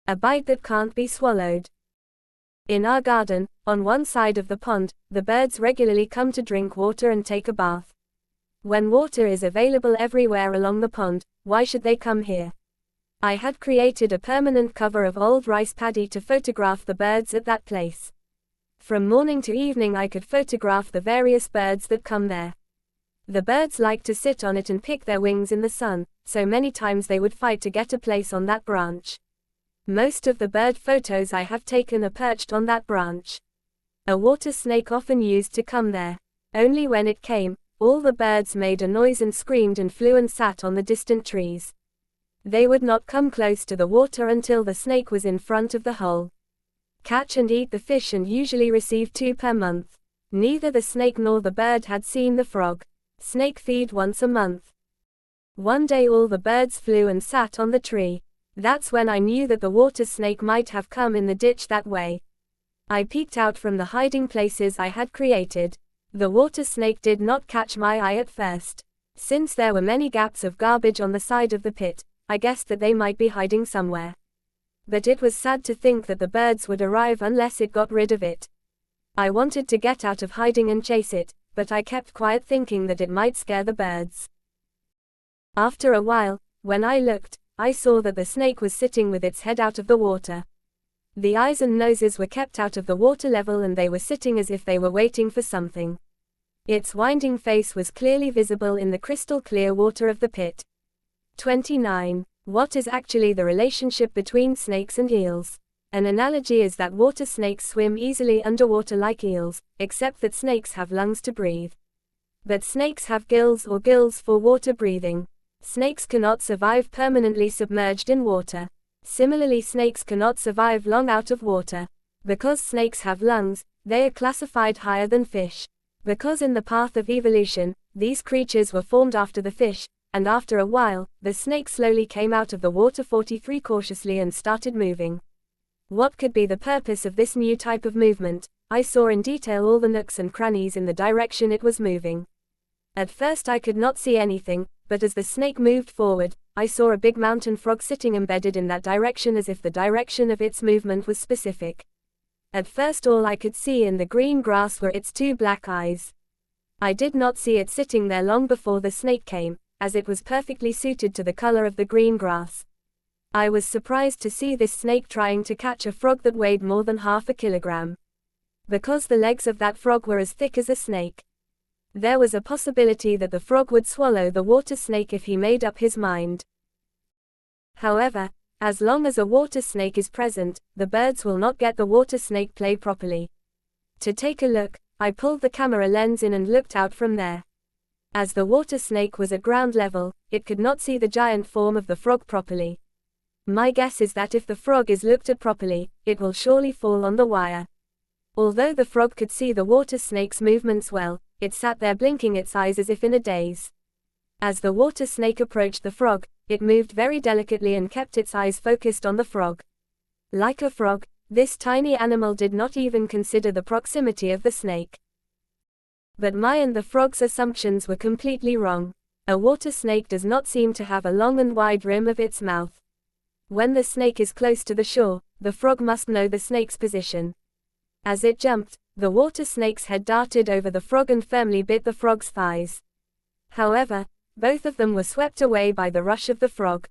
A bite that can't be swallowed. In our garden, on one side of the pond, the birds regularly come to drink water and take a bath. When water is available everywhere along the pond, why should they come here? I had created a permanent cover of old rice paddy to photograph the birds at that place. From morning to evening I could photograph the various birds that come there. The birds like to sit on it and pick their wings in the sun, so many times they would fight to get a place on that branch. Most of the bird photos I have taken are perched on that branch. A water snake often used to come there. Only when it came, all the birds made a noise and screamed and flew and sat on the distant trees. They would not come close to the water until the snake was in front of the hole. Catch and eat the fish and usually receive 2 per month. Neither the snake nor the bird had seen the frog. Snake feed once a month. One day all the birds flew and sat on the tree. That's when I knew that the water snake might have come in the ditch that way. I peeked out from the hiding places I had created. The water snake did not catch my eye at first. Since there were many gaps of garbage on the side of the pit, I guessed that they might be hiding somewhere. But it was sad to think that the birds would arrive unless it got rid of it. I wanted to get out of hiding and chase it, but I kept quiet thinking that it might scare the birds. After a while, when I looked, I saw that the snake was sitting with its head out of the water. The eyes and noses were kept out of the water level and they were sitting as if they were waiting for something. Its winding face was clearly visible in the crystal clear water of the pit. 29. What is actually the relationship between snakes and eels? An analogy is that water snakes swim easily underwater like eels, except that snakes have lungs to breathe. But snakes have gills or gills for water breathing. Snakes cannot survive permanently submerged in water. Similarly, snakes cannot survive long out of water. Because snakes have lungs, they are classified higher than fish. Because in the path of evolution, these creatures were formed after the fish, and after a while, the snake slowly came out of the water 43 cautiously and started moving. What could be the purpose of this new type of movement? I saw in detail all the nooks and crannies in the direction it was moving. At first I could not see anything, but as the snake moved forward, I saw a big mountain frog sitting embedded in that direction as if the direction of its movement was specific. At first all I could see in the green grass were its 2 black eyes. I did not see it sitting there long before the snake came, as it was perfectly suited to the color of the green grass. I was surprised to see this snake trying to catch a frog that weighed more than half a kilogram. Because the legs of that frog were as thick as a snake. There was a possibility that the frog would swallow the water snake if he made up his mind. However, as long as a water snake is present, the birds will not get the water snake play properly. To take a look, I pulled the camera lens in and looked out from there. As the water snake was at ground level, it could not see the giant form of the frog properly. My guess is that if the frog is looked at properly, it will surely fall on the wire. Although the frog could see the water snake's movements well, it sat there blinking its eyes as if in a daze. As the water snake approached the frog, it moved very delicately and kept its eyes focused on the frog. Like a frog, this tiny animal did not even consider the proximity of the snake. But my and the frog's assumptions were completely wrong. A water snake does not seem to have a long and wide rim of its mouth. When the snake is close to the shore, the frog must know the snake's position. As it jumped, the water snake's head darted over the frog and firmly bit the frog's thighs. However, both of them were swept away by the rush of the frog.